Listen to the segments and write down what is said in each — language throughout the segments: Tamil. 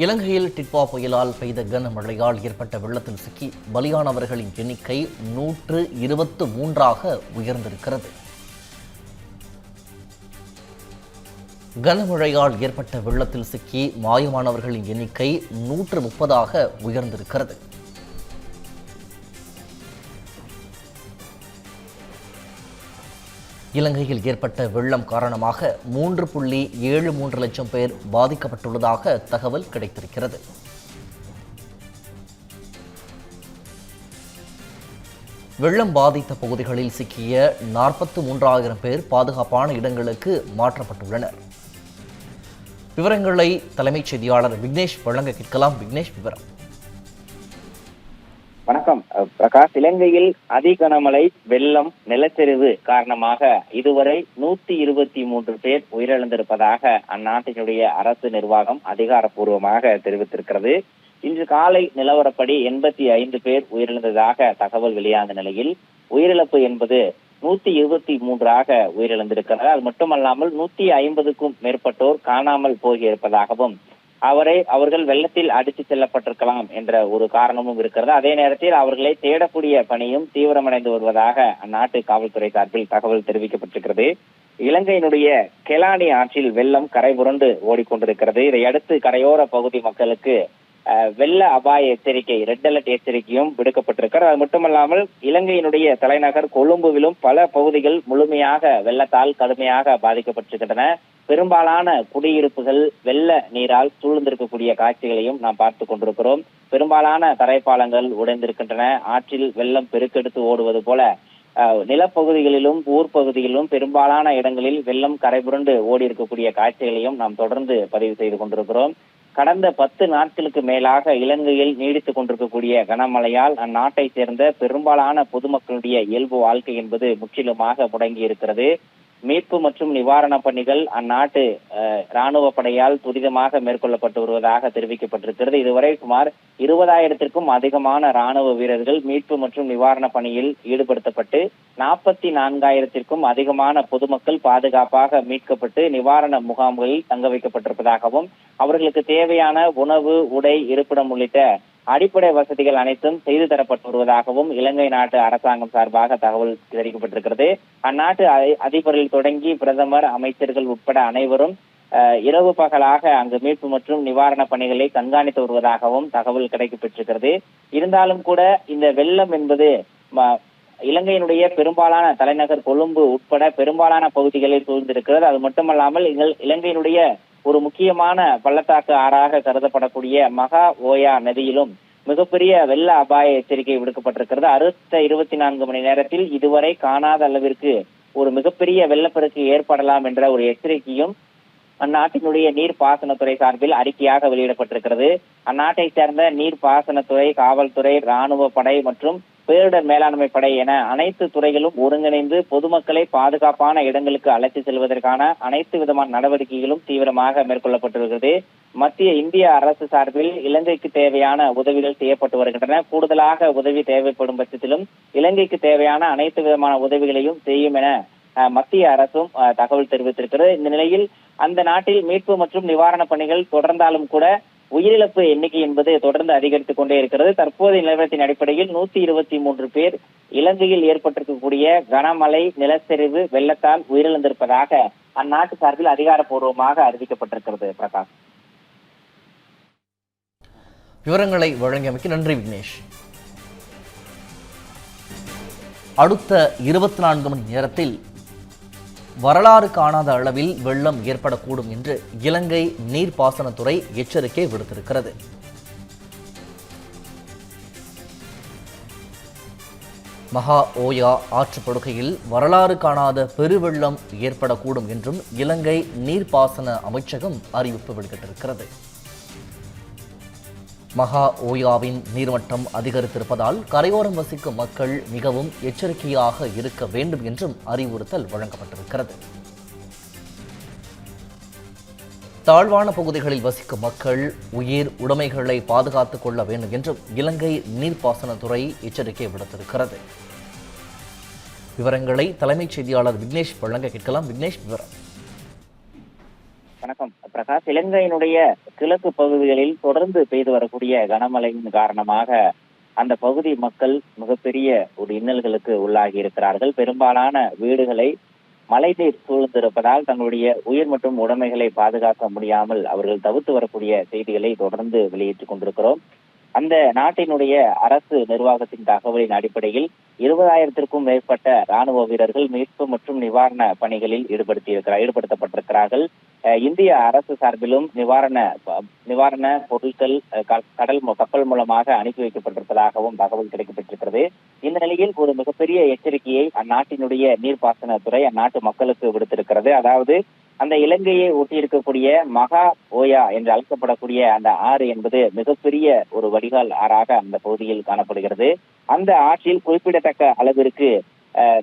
இலங்கையில் டிட்வா புயலால் பெய்த கனமழையால் ஏற்பட்ட வெள்ளத்தில் சிக்கி பலியானவர்களின் எண்ணிக்கை 123ஆக உயர்ந்திருக்கிறது. கனமழையால் ஏற்பட்ட வெள்ளத்தில் சிக்கி மாயமானவர்களின் எண்ணிக்கை 130ஆக உயர்ந்திருக்கிறது. இலங்கையில் ஏற்பட்ட வெள்ளம் காரணமாக 3.73 லட்சம் பேர் பாதிக்கப்பட்டுள்ளதாக தகவல் கிடைத்திருக்கிறது. வெள்ளம் பாதித்த பகுதிகளில் சிக்கிய 43,000 பேர் பாதுகாப்பான இடங்களுக்கு மாற்றப்பட்டுள்ளனர். விவரங்களை தலைமைச் செய்தியாளர் விக்னேஷ் வழங்க கேட்கலாம். விக்னேஷ், விவரம். வணக்கம் பிரகாஷ். இலங்கையில் அதிகனமழை, வெள்ளம், நிலச்சரிவு காரணமாக இதுவரை 123 பேர் உயிரிழந்திருப்பதாக அந்நாட்டினுடைய அரசு நிர்வாகம் அதிகாரப்பூர்வமாக தெரிவித்திருக்கிறது. இன்று காலை நிலவரப்படி 85 பேர் உயிரிழந்ததாக தகவல் வெளியான நிலையில் உயிரிழப்பு என்பது 123ஆக உயிரிழந்திருக்கிறது. அது மட்டுமல்லாமல் 150க்கும் மேற்பட்டோர் காணாமல் போகியிருப்பதாகவும் அவர்கள் வெள்ளத்தில் அடித்து செல்லப்பட்டிருக்கலாம் என்ற ஒரு காரணமும் இருக்கிறது. அதே நேரத்தில் அவர்களை தேடக்கூடிய பணியும் தீவிரமடைந்து வருவதாக அந்நாட்டு காவல்துறை சார்பில் தகவல் தெரிவிக்கப்பட்டிருக்கிறது. இலங்கையினுடைய கெலானி ஆற்றில் வெள்ளம் கரை புரண்டு ஓடிக்கொண்டிருக்கிறது. இதையடுத்து கரையோர பகுதி மக்களுக்கு வெள்ள அபாய எச்சரிக்கை, ரெட் அலர்ட் எச்சரிக்கையும் விடுக்கப்பட்டிருக்கிறது. அது மட்டுமல்லாமல் இலங்கையினுடைய தலைநகர் கொழும்புவிலும் பல பகுதிகள் முழுமையாக வெள்ளத்தால் கடுமையாக பாதிக்கப்பட்டிருக்கின்றன. பெரும்பாலான குடியிருப்புகள் வெள்ள நீரால் சூழ்ந்திருக்கக்கூடிய காட்சிகளையும் நாம் பார்த்து கொண்டிருக்கிறோம். பெரும்பாலான தரைப்பாலங்கள் உடைந்திருக்கின்றன. ஆற்றில் வெள்ளம் பெருக்கெடுத்து ஓடுவது போல நிலப்பகுதிகளிலும் ஊர் பகுதிகளிலும் பெரும்பாலான இடங்களில் வெள்ளம் கரைபுரண்டு ஓடி இருக்கக்கூடிய காட்சிகளையும் நாம் தொடர்ந்து பதிவு செய்து கொண்டிருக்கிறோம். கடந்த 10 நாட்களுக்கு மேலாக இலங்கையில் நீடித்துக் கொண்டிருக்கக்கூடிய கனமழையால் அந்நாட்டை சேர்ந்த பெரும்பாலான பொதுமக்களுடைய இயல்பு வாழ்க்கை என்பது முற்றிலுமாக முடங்கி இருக்கிறது. மீட்பு மற்றும் நிவாரண பணிகள் அந்நாட்டு இராணுவ படையால் துரிதமாக மேற்கொள்ளப்பட்டு வருவதாக தெரிவிக்கப்பட்டிருக்கிறது. இதுவரை சுமார் 20,000க்கும் அதிகமான இராணுவ வீரர்கள் மீட்பு மற்றும் நிவாரண பணியில் ஈடுபடுத்தப்பட்டு 44,000க்கும் அதிகமான பொதுமக்கள் பாதுகாப்பாக மீட்கப்பட்டு நிவாரண முகாம்களில் தங்க வைக்கப்பட்டிருப்பதாகவும் அவர்களுக்கு தேவையான உணவு, உடை, இருப்பிடம் உள்ளிட்ட அடிப்படை வசதிகள் அனைத்தும் செய்து தரப்பட்டு வருவதாகவும் இலங்கை நாட்டு அரசாங்கம் சார்பாக தகவல் தெரிவிக்கப்பட்டிருக்கிறது. அந்நாட்டு அதிபரில் தொடங்கி பிரதமர், அமைச்சர்கள் உட்பட அனைவரும் இரவு பகலாக அங்கு மீட்பு மற்றும் நிவாரண பணிகளை கண்காணித்து வருவதாகவும் தகவல் கிடைக்கப்பட்டிருக்கிறது. இருந்தாலும் கூட இந்த வெள்ளம் என்பது இலங்கையினுடைய பெரும்பாலான தலைநகர் கொழும்பு உட்பட பெரும்பாலான பகுதிகளில் சூழ்ந்திருக்கிறது. அது மட்டுமல்லாமல் இலங்கையினுடைய ஒரு முக்கியமான பள்ளத்தாக்கு ஆறாக கருதப்படக்கூடிய மகா ஓயா நதியிலும் மிகப்பெரிய வெள்ள அபாய எச்சரிக்கை விடுக்கப்பட்டிருக்கிறது. அடுத்த 24 மணி நேரத்தில் இதுவரை காணாத அளவிற்கு ஒரு மிகப்பெரிய வெள்ளப்பெருக்கு ஏற்படலாம் என்ற ஒரு எச்சரிக்கையும் அந்நாட்டினுடைய நீர்ப்பாசனத்துறை சார்பில் அறிக்கையாக வெளியிடப்பட்டிருக்கிறது. அந்நாட்டை சேர்ந்த நீர்ப்பாசனத்துறை, காவல்துறை, இராணுவ படை மற்றும் பேரிடர் மேலாண்மை படை என அனைத்து துறைகளும் ஒருங்கிணைந்து பொதுமக்களை பாதுகாப்பான இடங்களுக்கு அழைத்து செல்வதற்கான அனைத்து விதமான நடவடிக்கைகளும் தீவிரமாக மேற்கொள்ளப்பட்டிருக்கிறது. மத்திய இந்திய அரசு சார்பில் இலங்கைக்கு தேவையான உதவிகள் செய்யப்பட்டு வருகின்றன. கூடுதலாக உதவி தேவைப்படும் பட்சத்திலும் இலங்கைக்கு தேவையான அனைத்து விதமான உதவிகளையும் செய்யும் என மத்திய அரசும் தகவல் தெரிவித்திருக்கிறது. இந்த நிலையில் அந்த நாட்டில் மீட்பு மற்றும் நிவாரண பணிகள் தொடர்ந்தாலும் கூட உயிரிழப்பு எண்ணிக்கை என்பது தொடர்ந்து அதிகரித்துக் கொண்டே இருக்கிறது. தற்போதைய நிலவரத்தின் அடிப்படையில் 123 பேர் இலங்கையில் ஏற்பட்டிருக்கக்கூடிய கனமழை, நிலச்சரிவு, வெள்ளத்தால் உயிரிழந்திருப்பதாக அந்நாட்டு சார்பில் அதிகாரப்பூர்வமாக அறிவிக்கப்பட்டிருக்கிறது. பிரகாஷ், விவரங்களை வழங்கியமைக்கு நன்றி விக்னேஷ். அடுத்த 24 மணி நேரத்தில் வரலாறு காணாத அளவில் வெள்ளம் ஏற்படக்கூடும் என்று இலங்கை நீர்ப்பாசனத்துறை எச்சரிக்கை விடுத்திருக்கிறது. மகா ஓயா ஆற்றுப்படுகையில் வரலாறு காணாத பெருவெள்ளம் ஏற்படக்கூடும் என்றும் இலங்கை நீர்ப்பாசன அமைச்சகம் அறிவிப்பு வெளியிட்டிருக்கிறது. மகா ஓயாவின் நீர்மட்டம் அதிகரித்திருப்பதால் கரையோரம் வசிக்கும் மக்கள் மிகவும் எச்சரிக்கையாக இருக்க வேண்டும் என்றும் அறிவுறுத்தல் வழங்கப்பட்டிருக்கிறது. தாழ்வான பகுதிகளில் வசிக்கும் மக்கள் உயிர் உடைமைகளை பாதுகாத்துக் கொள்ள வேண்டும் என்றும் இலங்கை நீர்ப்பாசனத்துறை எச்சரிக்கை விடுத்திருக்கிறது. விவரங்களை தலைமைச் செய்தியாளர் விக்னேஷ் வழங்க கேட்கலாம். விக்னேஷ், விவரம். வணக்கம் பிரகாஷ். இலங்கையினுடைய கிழக்கு பகுதிகளில் தொடர்ந்து பெய்து வரக்கூடிய கனமழையின் காரணமாக அந்த பகுதி மக்கள் மிகப்பெரிய ஒரு இன்னல்களுக்கு உள்ளாகி இருக்கிறார்கள். பெரும்பாலான வீடுகளை மழைநீர் சூழ்ந்திருப்பதால் தங்களுடைய உயிர் மற்றும் உடைமைகளை பாதுகாக்க முடியாமல் அவர்கள் தவிர்த்து வரக்கூடிய செய்திகளை தொடர்ந்து வெளியிட்டுக் கொண்டிருக்கிறோம். அந்த நாட்டினுடைய அரசு நிர்வாகத்தின் தகவலின் அடிப்படையில் 20,000-க்கும் மேற்பட்ட ராணுவ வீரர்கள் மீட்பு மற்றும் நிவாரண பணிகளில் ஈடுபடுத்தப்பட்டிருக்கிறார்கள். இந்திய அரசு சார்பிலும் நிவாரண பொருட்கள் கப்பல் மூலமாக அனுப்பி வைக்கப்பட்டிருப்பதாகவும் தகவல் கிடைக்கப்பட்டிருக்கிறது. இந்த நிலையில் ஒரு மிகப்பெரிய எச்சரிக்கையை அந்நாட்டினுடைய நீர்ப்பாசனத்துறை அந்நாட்டு மக்களுக்கு விடுத்திருக்கிறது. அதாவது அந்த இலங்கையை ஒட்டியிருக்கக்கூடிய மகா ஓயா என்று அழைக்கப்படக்கூடிய அந்த ஆறு என்பது மிகப்பெரிய ஒரு வடிகால் ஆறாக அந்த பகுதியில் காணப்படுகிறது. அந்த ஆற்றில் குறிப்பிடத்தக்க அளவிற்கு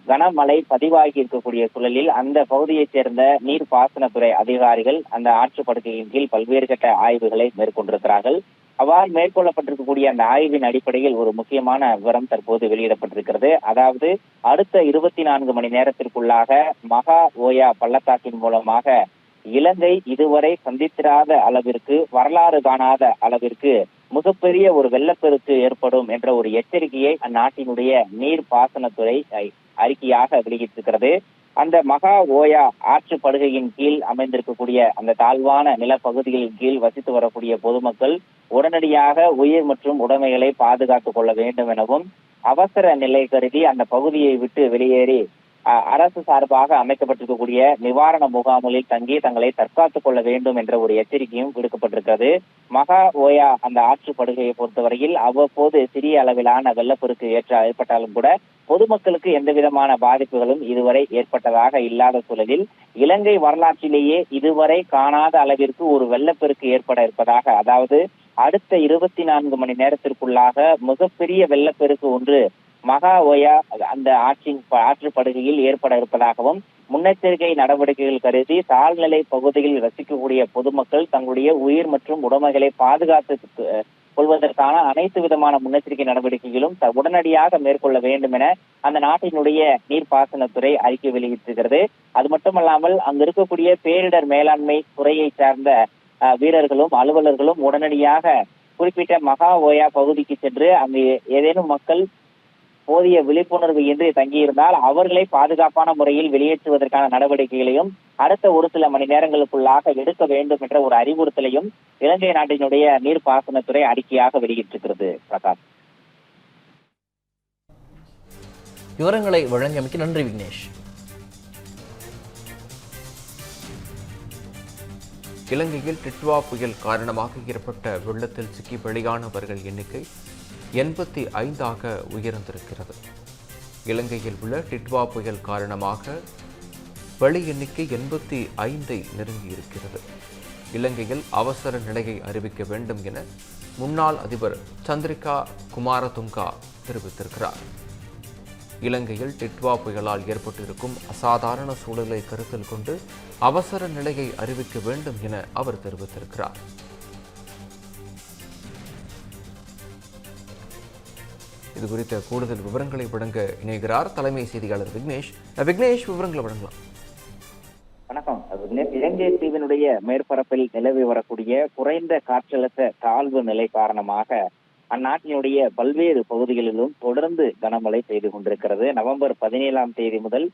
கனமழை பதிவாகி இருக்கக்கூடிய சூழலில் அந்த பகுதியைச் சேர்ந்த நீர்ப்பாசனத்துறை அதிகாரிகள் அந்த ஆற்றுப்படுகையின் கீழ் பல்வேறு கட்ட ஆய்வுகளை மேற்கொண்டிருக்கிறார்கள். அவ்வாறு மேற்கொள்ளப்பட்டிருக்கக்கூடிய அந்த ஆய்வின் அடிப்படையில் ஒரு முக்கியமான விவரம் தற்போது வெளியிடப்பட்டிருக்கிறது. அதாவது அடுத்த 24 மணி நேரத்திற்குள்ளாக மகா ஓயா பள்ளத்தாக்கின் மூலமாக இலங்கை இதுவரை சந்தித்திராத அளவிற்கு, வரலாறு காணாத அளவிற்கு மிகப்பெரிய ஒரு வெள்ளப்பெருக்கு ஏற்படும் என்ற ஒரு எச்சரிக்கையை அந்நாட்டினுடைய நீர் பாசனத்துறை அறிக்கையாக வெளியிட்டிருக்கிறது. அந்த மகா ஓயா ஆற்று படுகையின் கீழ் அமைந்திருக்கக்கூடிய அந்த தாழ்வான நிலப்பகுதிகளின் கீழ் வசித்து வரக்கூடிய பொதுமக்கள் உடனடியாக உயிர் மற்றும் உடைமைகளை பாதுகாத்துக் கொள்ள வேண்டும் எனவும், அவசர நிலை கருதி அந்த பகுதியை விட்டு வெளியேறி அரசு சார்பாக அமைக்கப்பட்டிருக்கக்கூடிய நிவாரண முகாம்களில் தங்கி தங்களை தற்காத்துக் கொள்ள வேண்டும் என்ற ஒரு எச்சரிக்கையும் விடுக்கப்பட்டிருக்கிறது. மகா ஓயா அந்த ஆற்று படுகையை பொறுத்தவரையில் அவ்வப்போது சிறிய அளவிலான வெள்ளப்பெருக்கு ஏற்பட்டாலும் கூட பொதுமக்களுக்கு எந்த விதமான பாதிப்புகளும் இதுவரை ஏற்பட்டதாக இல்லாத சூழலில் இலங்கை வரலாற்றிலேயே இதுவரை காணாத அளவிற்கு ஒரு வெள்ளப்பெருக்கு ஏற்பட இருப்பதாக, அதாவது அடுத்த 24 மணி நேரத்திற்குள்ளாக மிகப்பெரிய வெள்ளப்பெருக்கு ஒன்று மகா ஓயா அந்த ஆற்று படுகையில் ஏற்பட இருப்பதாகவும், முன்னெச்சரிக்கை நடவடிக்கைகள் கருதி தாழ்நிலை பகுதியில் வசிக்கக்கூடிய பொதுமக்கள் தங்களுடைய உயிர் மற்றும் உடைமைகளை பாதுகாத்து கொள்வதற்கான அனைத்து விதமான முன்னெச்சரிக்கை நடவடிக்கைகளும் உடனடியாக மேற்கொள்ள வேண்டும் என அந்த நாட்டினுடைய நீர்ப்பாசனத்துறை அறிக்கை வெளியிட்டிருக்கிறது. அது மட்டுமல்லாமல் அங்கு இருக்கக்கூடிய பேரிடர் மேலாண்மை துறையை சார்ந்த வீரர்களும் அலுவலர்களும் உடனடியாக குறிப்பிட்ட மகா ஓயா பகுதிக்கு சென்று அங்கு ஏதேனும் மக்கள் போதிய விழிப்புணர்வு இன்றி தங்கியிருந்தால் அவர்களை பாதுகாப்பான முறையில் வெளியேற்றுவதற்கான நடவடிக்கைகளையும் அடுத்த ஒரு சில மணி நேரங்களுக்குள்ளாக எடுக்க வேண்டும் என்ற ஒரு அறிவுறுத்தலையும் இலங்கை நாட்டினுடைய நீர்ப்பாசனத்துறை அறிக்கையாக வெளியிட்டிருக்கிறது. பிரகாஷ், விவரங்களை வழங்கியமைக்கு நன்றி விக்னேஷ். இலங்கையில் டிட்வா புயல் காரணமாக ஏற்பட்ட வெள்ளத்தில் சிக்கி பலியானவர்கள் எண்ணிக்கை 85 உயர்ந்திருக்கிறது. இலங்கையில் உள்ள டிட்வா புயல் காரணமாக பலி எண்ணிக்கை 85 நெருங்கியிருக்கிறது. இலங்கையில் அவசர நிலையை அறிவிக்க வேண்டும் என முன்னாள் அதிபர் சந்திரிகா குமாரதுங்கா தெரிவித்திருக்கிறார். இலங்கையில் டிட்வா புயலால் ஏற்பட்டிருக்கும் அசாதாரண சூழலை கருத்தில் கொண்டு அவசர நிலையை அறிவிக்க வேண்டும் என அவர் தெரிவித்திருக்கிறார். இது குறித்த கூடுதல் விவரங்களை வழங்க இணைகிறார் தலைமை செய்தியாளர் விக்னேஷ். விக்னேஷ், விவரங்களை வழங்கலாம். வணக்கம் விக்னேஷ். இலங்கை தீவினுடைய மேற்பரப்பில் நிலவி வரக்கூடிய குறைந்த காற்றழுத்த தாழ்வு நிலை காரணமாக அந்நாட்டினுடைய பல்வேறு பகுதிகளிலும் தொடர்ந்து கனமழை பெய்து கொண்டிருக்கிறது. நவம்பர் 17ஆம் தேதி முதல்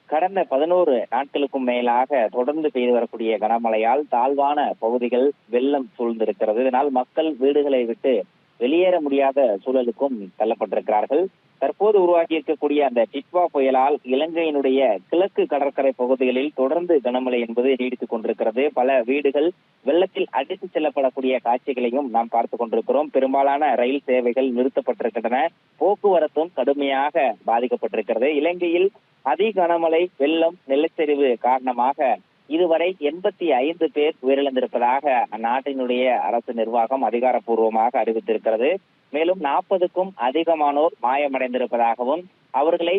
கடந்த 11 நாட்களுக்கும் மேலாக தொடர்ந்து பெய்து வரக்கூடிய கனமழையால் தாழ்வான பகுதிகள் வெள்ளம் சூழ்ந்திருக்கிறது. இதனால் மக்கள் வீடுகளை விட்டு வெளியேற முடியாத சூழலுக்கும் தள்ளப்பட்டிருக்கிறார்கள். தற்போது உருவாகி இருக்கக்கூடிய அந்த டிட்வா புயலால் இலங்கையினுடைய கிழக்கு கடற்கரை பகுதிகளில் தொடர்ந்து கனமழை என்பது நீடித்துக் கொண்டிருக்கிறது. பல வீடுகள் வெள்ளத்தில் அடித்துச் செல்லப்படக்கூடிய காட்சிகளையும் நாம் பார்த்துக் கொண்டிருக்கிறோம். பெரும்பாலான ரயில் சேவைகள் நிறுத்தப்பட்டிருக்கின்றன. போக்குவரத்தும் கடுமையாக பாதிக்கப்பட்டிருக்கிறது. இலங்கையில் அதிக கனமழை, வெள்ளம், நிலச்சரிவு காரணமாக இதுவரை 85 பேர் உயிரிழந்திருப்பதாக அந்நாட்டினுடைய அரசு நிர்வாகம் அதிகாரப்பூர்வமாக அறிவித்திருக்கிறது. மேலும் 40க்கும் அதிகமானோர் மாயமடைந்திருப்பதாகவும், அவர்களை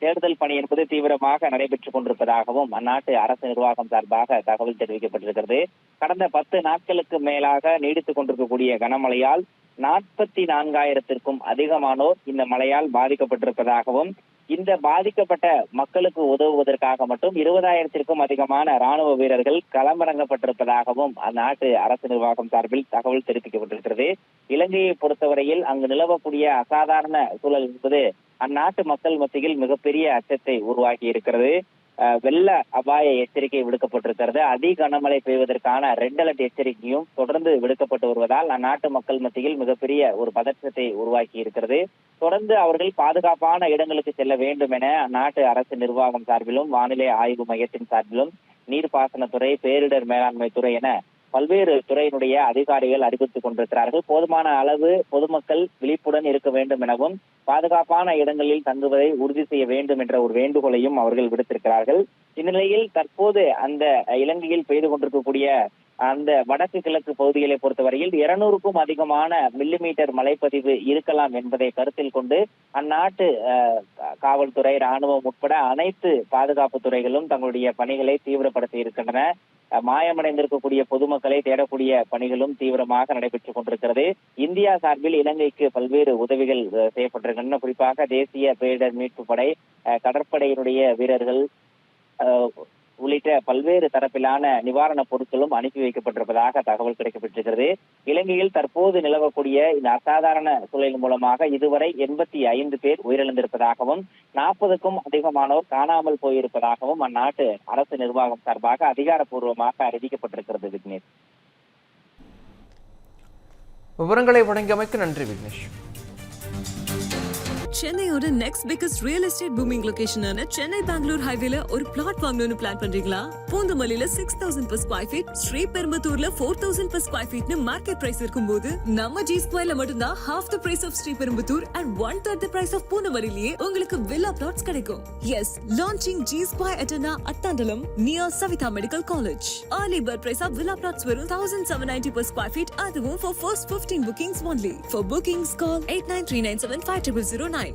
தேடுதல் பணி என்பது தீவிரமாக நடைபெற்றுக் கொண்டிருப்பதாகவும் அந்நாட்டு அரசு நிர்வாகம் சார்பாக தகவல் தெரிவிக்கப்பட்டிருக்கிறது. கடந்த 10 நாட்களுக்கு மேலாக நீடித்துக் கொண்டிருக்கக்கூடிய கனமழையால் 44,000-க்கும் அதிகமானோர் இந்த மழையால் பாதிக்கப்பட்டிருப்பதாகவும், இந்த பாதிக்கப்பட்ட மக்களுக்கு உதவுவதற்காக மட்டும் 20,000-த்திற்கும் அதிகமான ராணுவ வீரர்கள் களமிறங்கப்பட்டிருப்பதாகவும் அந்நாட்டு அரசு நிர்வாகம் சார்பில் தகவல் தெரிவிக்கப்பட்டிருக்கிறது. இலங்கையை பொறுத்தவரையில் அங்கு நிலவக்கூடிய அசாதாரண சூழல் என்பது அந்நாட்டு மக்கள் மத்தியில் மிகப்பெரிய அச்சத்தை உருவாக்கி இருக்கிறது. வெள்ள அபாய எச்சரிக்கை விடுக்கப்பட்டிருக்கிறது. அதி கனமழை பெய்வதற்கான ரெட் அலர்ட் எச்சரிக்கையும் தொடர்ந்து விடுக்கப்பட்டு வருவதால் அந்நாட்டு மக்கள் மத்தியில் மிகப்பெரிய ஒரு பதற்றத்தை உருவாக்கி இருக்கிறது. தொடர்ந்து அவர்கள் பாதுகாப்பான இடங்களுக்கு செல்ல வேண்டும் என அந்நாட்டு அரசு நிர்வாகம் சார்பிலும் வானிலை ஆய்வு மையத்தின் சார்பிலும் நீர்ப்பாசனத்துறை, பேரிடர் மேலாண்மை துறை என பல்வேறு துறையினுடைய அதிகாரிகள் அறிவித்துக் கொண்டிருக்கிறார்கள். போதுமான அளவு பொதுமக்கள் விழிப்புடன் இருக்க வேண்டும் எனவும் பாதுகாப்பான இடங்களில் தங்குவதை உறுதி செய்ய வேண்டும் என்ற ஒரு வேண்டுகோளையும் அவர்கள் விடுத்திருக்கிறார்கள். இந்நிலையில் தற்போது அந்த இலங்கையில் பெய்து கொண்டிருக்கக்கூடிய அந்த வடக்கு கிழக்கு பகுதிகளை பொறுத்தவரையில் 200க்கும் அதிகமான மில்லிமீட்டர் மழைப்பதிவு இருக்கலாம் என்பதை கருத்தில் கொண்டு அந்நாட்டு காவல்துறை, ராணுவம் உட்பட அனைத்து பாதுகாப்பு துறைகளும் தங்களுடைய பணிகளை தீவிரப்படுத்தி இருக்கின்றன. மாயமடைந்திருக்கக்கூடிய பொதுமக்களை தேடக்கூடிய பணிகளும் தீவிரமாக நடைபெற்றுக் கொண்டிருக்கிறது. இந்தியா சார்பில் இலங்கைக்கு பல்வேறு உதவிகள் செய்யப்பட்டிருக்கின்றன. குறிப்பாக தேசிய பேரிடர் மீட்பு படை, கடற்படையினுடைய வீரர்கள் உள்ளிட்ட பல்வேறு தரப்பிலான நிவாரணப் பொருட்களும் அனுப்பி வைக்கப்பட்டிருப்பதாக தகவல் கிடைக்கப்பட்டிருக்கிறது. இலங்கையில் தற்போது நிலவக்கூடிய இந்த அசாதாரண சூழல் மூலமாக இதுவரை 85 பேர் உயிரிழந்திருப்பதாகவும் 40க்கும் அதிகமானோர் காணாமல் போயிருப்பதாகவும் அந்நாட்டு அரசு நிர்வாகம் சார்பாக அதிகாரப்பூர்வமாக அறிவிக்கப்பட்டிருக்கிறது. விக்னேஷ், விவரங்களை வழங்கியமைக்கு நன்றி விக்னேஷ். சென்னையோட next biggest real estate booming லொகேஷனான சென்னை பெங்களூர் ஹைவேல ஒரு பிளாட் வாங்கணும்னு பிளான் பண்றீங்களா? பூந்தமல்லியில 6,000 per square feet, ஸ்ரீபெரும்புத்தூர்ல 4,000 per square feet market price இருக்கும்போது நம்ம ஜி ஸ்கொயர்ல மட்டும்தான் half the price of Sriperumbudur and 1/3 the price of பூந்தமல்லியிலேயே உங்களுக்கு வில்லா பிளாட்ஸ் கிடைக்கும். எஸ், லான்ச்சிங் ஜி ஸ்கொயர் அட்டனா Athandalam near Savitha medical college. Early bird price of villa plots வெறும் 1,790 per square feet, அதுவும் for first 15 bookings only. For bookings call 8939750009.